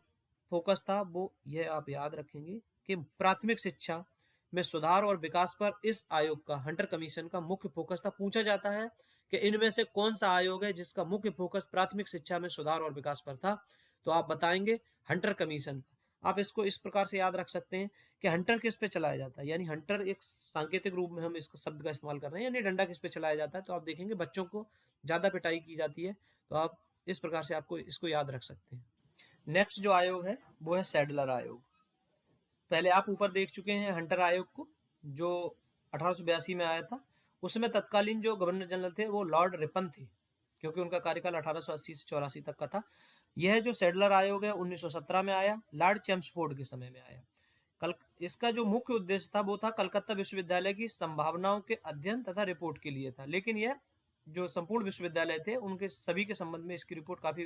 फोकस था वो यह आप याद रखेंगे कि प्राथमिक शिक्षा में सुधार और विकास पर इस आयोग का, हंटर कमीशन का मुख्य फोकस था। पूछा जाता है कि इनमें से कौन सा आयोग है जिसका मुख्य फोकस प्राथमिक शिक्षा में सुधार और विकास पर था, तो आप बताएंगे हंटर कमीशन। आप इसको इस प्रकार से याद रख सकते हैं कि हंटर किस पे चलाया जाता है, यानी हंटर एक सांकेतिक रूप में हम इसका शब्द का इस्तेमाल कर रहे हैं, यानी डंडा किस पे चलाया जाता है। तो आप देखेंगे बच्चों को ज्यादा पिटाई की जाती है, तो आप इस प्रकार से आपको इसको याद रख सकते हैं। नेक्स्ट जो आयोग है वो है सैडलर आयोग। पहले आप ऊपर देख चुके हैं हंटर आयोग को, जो 1882 में आया था। उसमें तत्कालीन जो गवर्नर जनरल थे वो लॉर्ड रिपन थे, क्योंकि उनका कार्यकाल 1880 से 84 तक का था। यह जो सैडलर आयोग है 1917 में आया, लॉर्ड चेम्सफोर्ड के समय में आया। कल इसका जो मुख्य उद्देश्य था वो था कलकत्ता विश्वविद्यालय की संभावनाओं के अध्ययन तथा रिपोर्ट के लिए था, लेकिन यह जो संपूर्ण विश्वविद्यालय थे उनके सभी के संबंध में इसकी रिपोर्ट काफी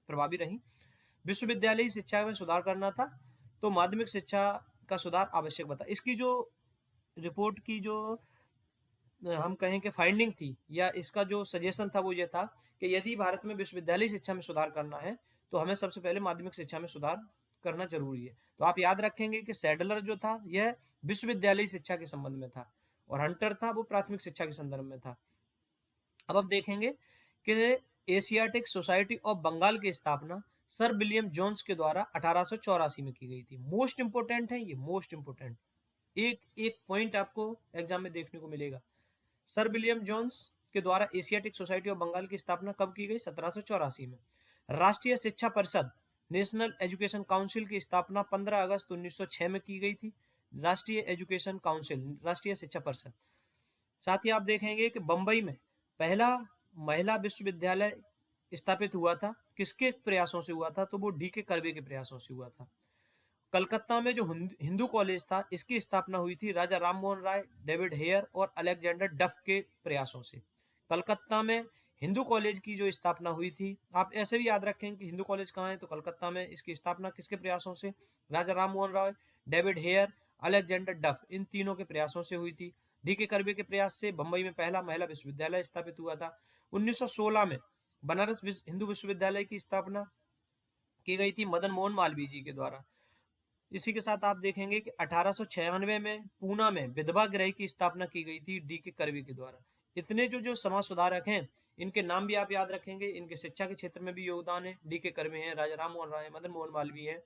प्रभावी रही। विश्वविद्यालयी शिक्षा में सुधार करना था, तो माध्यमिक शिक्षा का सुधार आवश्यक बता। इसकी जो रिपोर्ट की जो हम कहें कि फाइंडिंग थी या इसका जो सजेशन था वो ये था कि यदि भारत में विश्वविद्यालय शिक्षा में सुधार करना है तो हमें सबसे पहले माध्यमिक शिक्षा में सुधार करना जरूरी है। तो आप याद रखेंगे कि सैडलर जो था यह विश्वविद्यालय शिक्षा के संबंध में था और हंटर था वो प्राथमिक शिक्षा के संदर्भ में था। अब आप देखेंगे कि एशियाटिक सोसाइटी ऑफ बंगाल की स्थापना सर विलियम जोन्स के द्वारा 1884 में की गई थी। मोस्ट इंपोर्टेंट है ये, मोस्ट इंपोर्टेंट, एक एक पॉइंट आपको एग्जाम में देखने को मिलेगा। सर विलियम जोन्स के द्वारा एशियाटिक सोसाइटी ऑफ बंगाल की स्थापना कब की गई? 1784 में। राष्ट्रीय शिक्षा परिषद नेशनल एजुकेशन काउंसिल की स्थापना 15 अगस्त 1906 में की गई थी। राष्ट्रीय एजुकेशन काउंसिल, राष्ट्रीय शिक्षा परिषद। साथ ही आप देखेंगे कि बंबई में पहला महिला विश्वविद्यालय स्थापित हुआ था। किसके प्रयासों से हुआ था? तो वो डी के कर्वे के प्रयासों से हुआ था। कलकत्ता में जो हिंदू कॉलेज था इसकी स्थापना हुई थी राजा राममोहन राय, डेविड हेयर और अलेक्जेंडर डफ के प्रयासों से। कलकत्ता में हिंदू कॉलेज की जो स्थापना हुई थी, आप ऐसे भी याद रखें कि हिंदू कॉलेज कहाँ है, तो कलकत्ता में। इसकी स्थापना किसके प्रयासों से? Raja Rammohan Roy, David Hare, Alexander डफ, इन तीनों के प्रयासों से हुई थी। डी के कर्वे के प्रयास से बंबई में पहला महिला विश्वविद्यालय स्थापित हुआ था। 1916 में बनारस हिंदू विश्वविद्यालय की स्थापना की गई थी मदन मोहन मालवीय जी के द्वारा। इसी के साथ आप देखेंगे कि 1896 में पूना में विधवा गृह की स्थापना की गई थी डी के कर्वे के द्वारा। इतने जो समाज सुधारक हैं इनके नाम भी आप याद रखेंगे, इनके शिक्षा के क्षेत्र में भी योगदान है। डी के कर्वे हैं, राजा राम मोहन राय, मदन मोहन मालवीय है,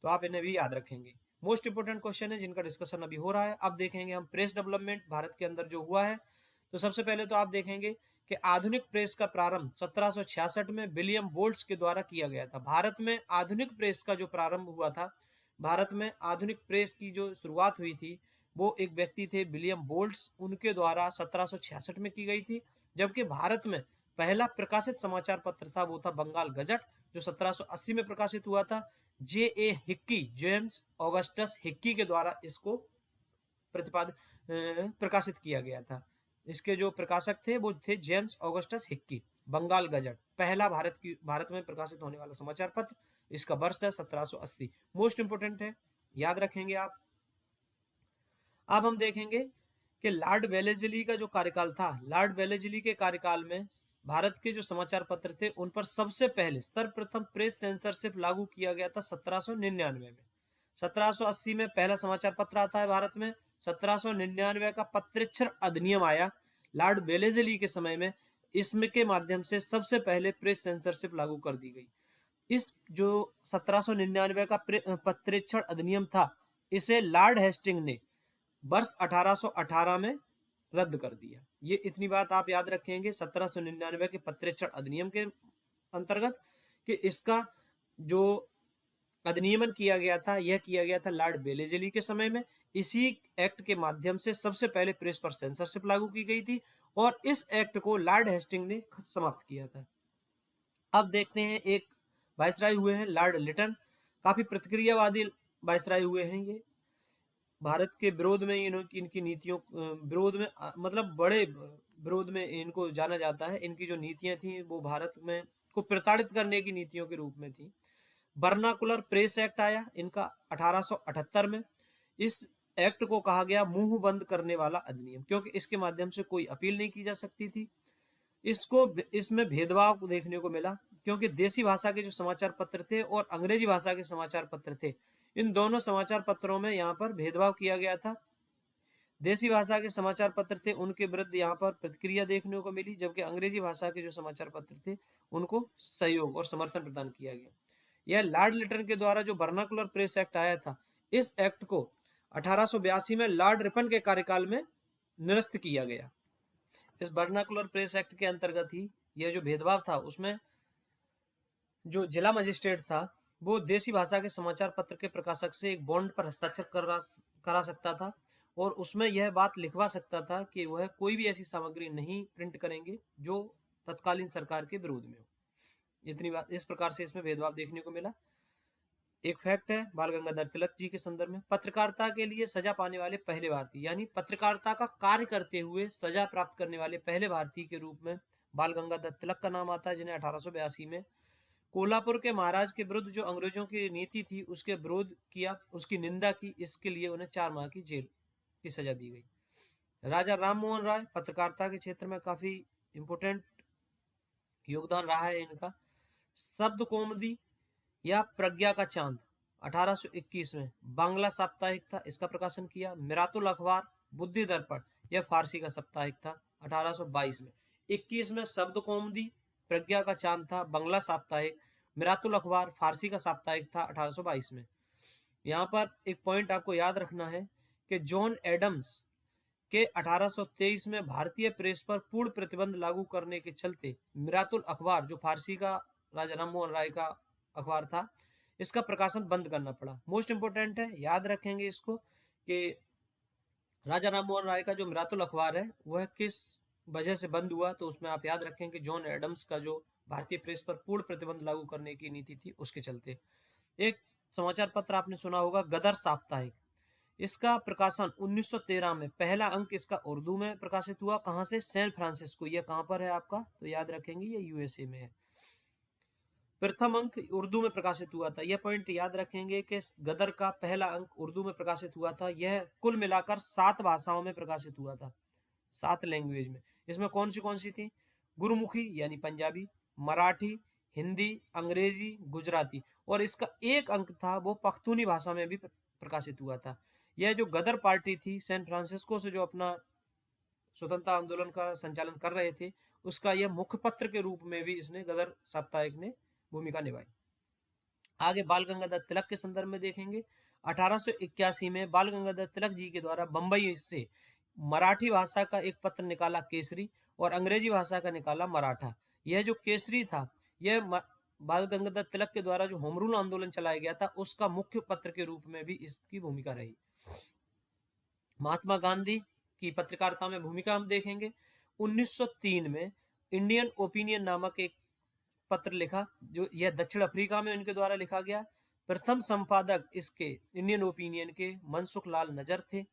तो आप इन्हें भी याद रखेंगे। मोस्ट इंपोर्टेंट क्वेश्चन है जिनका डिस्कशन अभी हो रहा है। अब देखेंगे हम प्रेस डेवलपमेंट भारत के अंदर जो हुआ है। तो सबसे पहले तो आप देखेंगे कि आधुनिक प्रेस का प्रारंभ 1766 में विलियम बोल्ट्स के द्वारा किया गया था। भारत में आधुनिक प्रेस का जो प्रारंभ हुआ था, भारत में आधुनिक प्रेस की जो शुरुआत हुई थी वो एक व्यक्ति थे विलियम बोल्ट्स, उनके द्वारा 1766 में की गई थी। जबकि भारत में पहला प्रकाशित समाचार पत्र था वो था बंगाल गजट, जो 1780 में प्रकाशित हुआ था। जे ए हिक्की, जेम्स ऑगस्टस हिक्की के द्वारा इसको प्रकाशित किया गया था। इसके जो प्रकाशक थे वो थे James Augustus Hicky. Bengal gazette पहला भारत में प्रकाशित होने वाला समाचार पत्र, इसका वर्ष है 1780। मोस्ट इंपोर्टेंट है, याद रखेंगे आप। अब हम देखेंगे कि लॉर्ड वेलेस्ली का जो कार्यकाल था, लॉर्ड वेलेस्ली के कार्यकाल में भारत के जो समाचार पत्र थे उन पर सबसे पहले सर्वप्रथम प्रेस सेंसरशिप लागू किया गया था 1799 में। 1780 में पहला समाचार पत्र आता है भारत में। 1799 का पत्रेक्षण अधिनियम आया लॉर्ड वेलेस्ली के समय में। इसमें के माध्यम से सबसे पहले प्रेस सेंसरशिप लागू कर दी गई। इस जो 1799 का पत्रेक्षण अधिनियम था, इसे लॉर्ड हेस्टिंग ने वर्ष 1818 में रद्द कर दिया। ये इतनी बात आप याद रखेंगे 1799 के पत्रेक्षण अधिनियम के अंतर्गत, कि इसका जो अधिनियमन किया गया था यह किया गया था लॉर्ड वेलेस्ली के समय में। इसी एक्ट के माध्यम से सबसे पहले प्रेस पर सेंसरशिप लागू की गई थी और इस एक्ट को लॉर्ड हेस्टिंग ने समाप्त किया था। अब देखते हैं एक वायसराय हुए हैं लॉर्ड लिटन, काफी प्रतिक्रियावादी वायसराय हुए हैं। ये भारत के विरोध में इनकी नीतियों विरोध में मतलब बड़े विरोध में इनको जाना जाता है। इनकी जो नीतियां थी वो भारत में को प्रताड़ित करने की नीतियों के रूप में थी। बर्नाकुलर प्रेस एक्ट आया इनका 1878 में। इस एक्ट को कहा गया मुंह बंद करने वाला अधिनियम, क्योंकि इसके माध्यम से कोई अपील नहीं की जा सकती थी। इसमें भेदभाव देखने को मिला, क्योंकि देसी भाषा के जो समाचार पत्र थे और अंग्रेजी भाषा के समाचार पत्र थे, इन दोनों समाचार पत्रों में यहाँ पर भेदभाव किया गया था। देसी भाषा के समाचार पत्र थे, उनके विरुद्ध यहाँ पर प्रतिक्रिया देखने को मिली, जबकि अंग्रेजी भाषा के जो समाचार पत्र थे उनको सहयोग और समर्थन प्रदान किया गया। यह लॉर्ड लिटन के द्वारा जो वर्नाकुलर प्रेस एक्ट आया था, इस एक्ट को 1882 में लॉर्ड रिपन के कार्यकाल में निरस्त किया गया। इस वर्नाकुलर प्रेस एक्ट के अंतर्गत ही यह जो भेदभाव था, उसमें जो जिला मजिस्ट्रेट था वो देसी भाषा के समाचार पत्र के प्रकाशक से एक बॉन्ड पर हस्ताक्षर करा सकता था और उसमें यह बात लिखवा सकता था कि वह कोई भी ऐसी सामग्री नहीं प्रिंट करेंगे जो तत्कालीन सरकार के विरोध में हो। इतनी बात, इस प्रकार से इसमें भेदभाव देखने को मिला। एक फैक्ट है बाल गंगाधर तिलक जी के संदर्भ में, पत्रकारिता के लिए सजा पाने वाले पहले भारतीय, यानी पत्रकारिता का कार्य करते हुए सजा प्राप्त करने वाले पहले भारतीय के रूप में बाल गंगाधर तिलक का नाम आता है, जिन्हें 1882 में कोल्हापुर के महाराज के विरुद्ध जो अंग्रेजों की नीति थी उसके विरोध किया, उसकी निंदा की, इसके लिए उन्हें 4 माह की जेल की सजा दी गई। राजा राम मोहन राय पत्रकारिता के क्षेत्र में काफी इंपोर्टेंट योगदान रहा है इनका। शब्द कौमुदी या प्रज्ञा का चांद 1821 में बांग्ला साप्ताहिक था, इसका प्रकाशन किया। मिरातुल अखबार, बुद्धि दर्पण, यह फारसी का साप्ताहिक था 1822 में। 21 में शब्द कौमुदी, प्रज्ञा का चांद था बांग्ला साप्ताहिक, मिरातुल अखबार फारसी का साप्ताहिक था 1822 में। यहाँ पर एक पॉइंट आपको याद रखना है कि जॉन एडम्स के 1823 में भारतीय प्रेस पर पूर्ण प्रतिबंध लागू करने के चलते मिरातुल अखबार, जो फारसी का राजा राम मोहन राय का अखबार था, इसका प्रकाशन बंद करना पड़ा। मोस्ट इंपोर्टेंट है, याद रखेंगे इसको कि राजा राम मोहन राय का जो मिरातुल अखबार है वह किस वजह से बंद हुआ, तो उसमें आप याद रखें कि जॉन एडम्स का जो भारतीय प्रेस पर पूर्ण प्रतिबंध लागू करने की नीति थी उसके चलते। एक समाचार पत्र आपने सुना होगा गदर साप्ताहिक, इसका प्रकाशन 1913 में, पहला अंक इसका उर्दू में प्रकाशित हुआ। कहां से? San Francisco. यह कहां पर है आपका? तो याद रखेंगे ये यूएसए में है। प्रथम अंक उर्दू में प्रकाशित हुआ था, यह पॉइंट याद रखेंगे कि गदर का पहला अंक उर्दू में प्रकाशित हुआ था। यह कुल मिलाकर 7 भाषाओं में प्रकाशित हुआ था, 7 लैंग्वेज में। इसमें कौन सी थी? गुरुमुखी यानी पंजाबी, मराठी, हिंदी, अंग्रेजी, गुजराती, और इसका एक अंक था वो पख्तूनी भाषा में भी प्रकाशित हुआ था। यह जो गदर पार्टी थी सैन फ्रांसिस्को से जो अपना स्वतंत्रता आंदोलन का संचालन कर रहे थे, उसका यह मुखपत्र के रूप में भी इसने गदर साप्ताहिक ने भूमिका निभाई। आगे बाल गंगाधर तिलक के संदर्भ में देखेंगे। 1881 में बाल गंगाधर तिलक जी के द्वारा बंबई से मराठी भाषा का एक पत्र निकाला केसरी, और अंग्रेजी भाषा का निकाला मराठा। यह जो केसरी था, यह बाल गंगाधर तिलक के द्वारा जो होम रूल आंदोलन चलाया गया था उसका मुख्य पत्र के रूप में भी इसकी भूमिका रही। महात्मा गांधी की पत्रकारिता में भूमिका हम देखेंगे। 1903 में इंडियन ओपिनियन नामक एक पत्र लिखा, जो यह दक्षिण अफ्रीका में उनके द्वारा लिखा गया। प्रथम संपादक इसके इंडियन ओपिनियन के मनसुख लाल नजर थे।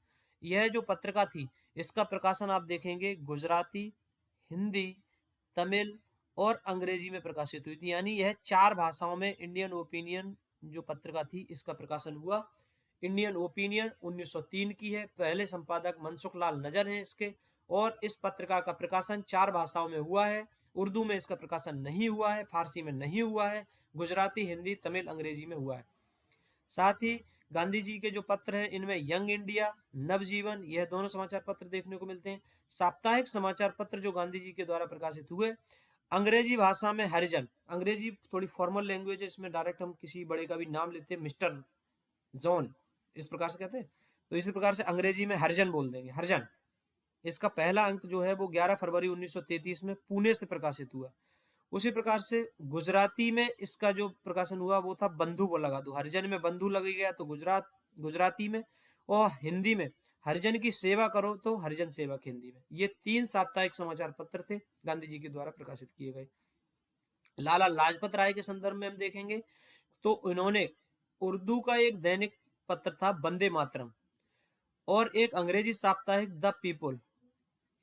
यह जो पत्रिका थी इसका प्रकाशन आप देखेंगे गुजराती, हिंदी, तमिल और अंग्रेजी में प्रकाशित हुई थी, यानी यह 4 भाषाओं में इंडियन ओपिनियन जो पत्रिका थी इसका प्रकाशन हुआ। इंडियन ओपिनियन 1903 की है, पहले संपादक मनसुख लाल नजर हैं इसके, और इस पत्रिका का प्रकाशन 4 भाषाओं में हुआ है। उर्दू में इसका प्रकाशन नहीं हुआ है, फारसी में नहीं हुआ है, गुजराती, हिंदी, तमिल, अंग्रेजी में हुआ है। साथ ही गांधी जी के जो पत्र हैं इनमें यंग इंडिया, नवजीवन, यह दोनों समाचार पत्र देखने को मिलते हैं। साप्ताहिक समाचार पत्र जो गांधी जी के द्वारा प्रकाशित हुए, अंग्रेजी भाषा में हरिजन, अंग्रेजी थोड़ी फॉर्मल लैंग्वेज है, इसमें डायरेक्ट हम किसी बड़े का भी नाम लेते हैं, मिस्टर जॉन, इस प्रकार से कहते हैं, तो इसी प्रकार से अंग्रेजी में हरिजन बोल देंगे, हरिजन। इसका पहला अंक जो है वो 11 फरवरी 1933 में पुणे से प्रकाशित हुआ। उसी प्रकार से गुजराती में इसका जो प्रकाशन हुआ वो था बंधु को लगा दो, हरिजन में बंधु लग गया तो गुजराती में, और हिंदी में हरिजन की सेवा करो तो हरिजन सेवक हिंदी में। ये 3 साप्ताहिक समाचार पत्र थे गांधी जी के द्वारा प्रकाशित किए गए। लाला लाजपत राय के संदर्भ में हम देखेंगे तो उन्होंने उर्दू का एक दैनिक पत्र था वंदे मातरम, और एक अंग्रेजी साप्ताहिक द पीपल,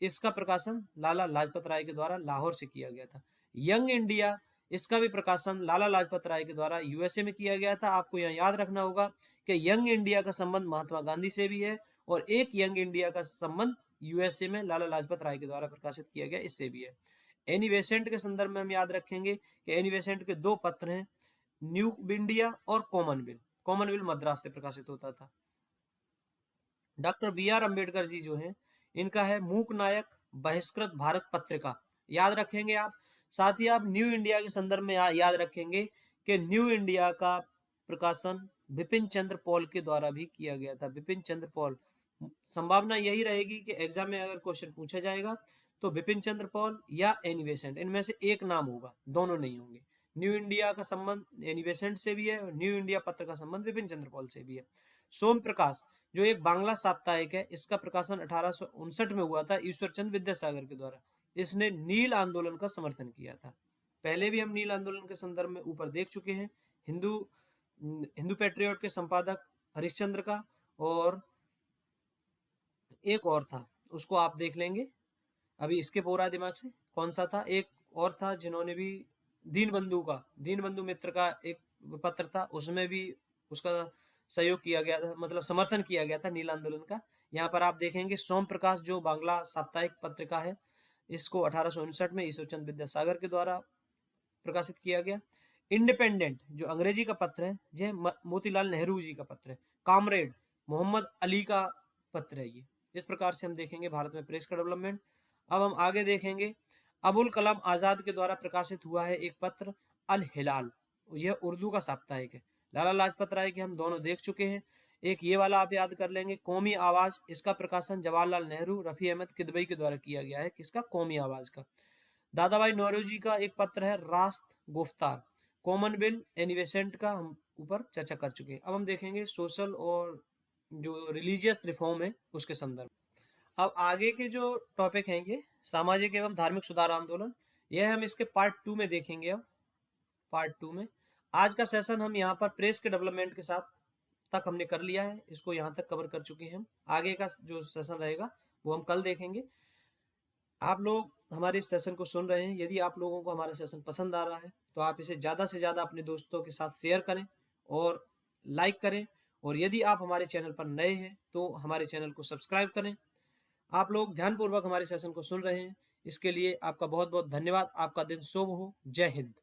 इसका प्रकाशन लाला लाजपत राय के द्वारा लाहौर से किया गया था। यंग इंडिया, इसका भी प्रकाशन लाला लाजपत राय के द्वारा यूएसए में किया गया था। आपको यहाँ याद रखना होगा कि यंग इंडिया का संबंध महात्मा गांधी से भी है, और एक यंग इंडिया का संबंध यूएसए में लाला लाजपत राय के द्वारा प्रकाशित किया गया इससे भी है। एनी बेसेंट के संदर्भ में हम याद रखेंगे कि एनी बेसेंट के 2 पत्र हैं, न्यू इंडिया और कॉमनवेल्थ। कॉमनवेल्थ मद्रास से प्रकाशित होता था। Doctor B are Ambedkar ji जो हैं, इनका है मूक नायक बहिष्कृत भारत पत्रिका, याद रखेंगे आप। साथ ही आप न्यू इंडिया के संदर्भ में याद रखेंगे कि न्यू इंडिया का प्रकाशन बिपिन चंद्र पॉल के द्वारा भी किया गया था। बिपिन चंद्र पॉल, संभावना यही रहेगी कि एग्जाम में अगर क्वेश्चन पूछा जाएगा तो बिपिन चंद्र पॉल या एनी बेसेंट, इनमें से एक नाम होगा, दोनों नहीं होंगे। न्यू इंडिया का संबंध एनी बेसेंट से भी है और न्यू इंडिया पत्र का संबंध बिपिन चंद्र पॉल से भी है। सोम प्रकाश जो एक बांग्ला साप्ताहिक है, इसका प्रकाशन 1859 में हुआ था ईश्वर चंद्र विद्यासागर के द्वारा। इसने नील आंदोलन का समर्थन किया था। पहले भी हम नील आंदोलन के संदर्भ में ऊपर देख चुके हैं। हिंदू हिंदू पेट्रियट के संपादक हरिश्चंद्र का, और एक और था, उसको आप देख लेंगे, अभी इसके पूरा दिमाग से कौन सा था। एक और था जिन्होंने भी दीन बंधु मित्र का एक पत्र था, उसमें भी उसका सहयोग किया गया था, मतलब समर्थन किया गया था नील आंदोलन का। यहाँ पर आप देखेंगे सोम प्रकाश जो बांग्ला साप्ताहिक पत्रिका है, इसको 1859 में ईश्वरचंद विद्यासागर के द्वारा प्रकाशित किया गया। इंडिपेंडेंट जो अंग्रेजी का पत्र है, यह मोतीलाल नेहरू जी का पत्र है। कामरेड मोहम्मद अली का पत्र है ये। इस प्रकार से हम देखेंगे भारत में प्रेस का डेवलपमेंट। अब हम आगे देखेंगे, अबुल कलाम आजाद के द्वारा प्रकाशित हुआ है एक पत्र अल हिलाल, यह उर्दू का साप्ताहिक है। लाला लाजपत राय के हम दोनों देख चुके हैं। एक ये वाला आप याद कर लेंगे, कौमी आवाज, इसका प्रकाशन जवाहरलाल नेहरू रफी अहमद किदवई के द्वारा किया गया है। किसका? कौमी आवाज का। दादा भाई नौरोजी का एक पत्र है रास्त गुफ्तार। कॉमनवेल्थ एनिवेसेंट का हम ऊपर चर्चा कर चुके हैं। अब हम देखेंगे सोशल और जो रिलीजियस रिफॉर्म है उसके संदर्भ। अब आगे के जो टॉपिक हैं ये सामाजिक एवं धार्मिक सुधार आंदोलन, यह हम इसके पार्ट 2 में देखेंगे। अब पार्ट 2 में आज का सेशन हम यहाँ पर प्रेस के डेवलपमेंट के साथ तक हमने कर लिया है, इसको यहाँ तक कवर कर चुके हैं हम। आगे का जो सेशन रहेगा वो हम कल देखेंगे। आप लोग हमारे इस सेशन को सुन रहे हैं, यदि आप लोगों को हमारा सेशन पसंद आ रहा है तो आप इसे ज़्यादा से ज़्यादा अपने दोस्तों के साथ शेयर करें और लाइक करें, और यदि आप हमारे चैनल पर नए हैं तो हमारे चैनल को सब्सक्राइब करें। आप लोग ध्यानपूर्वक हमारे सेशन को सुन रहे हैं, इसके लिए आपका बहुत बहुत धन्यवाद। आपका दिन शुभ हो। जय हिंद।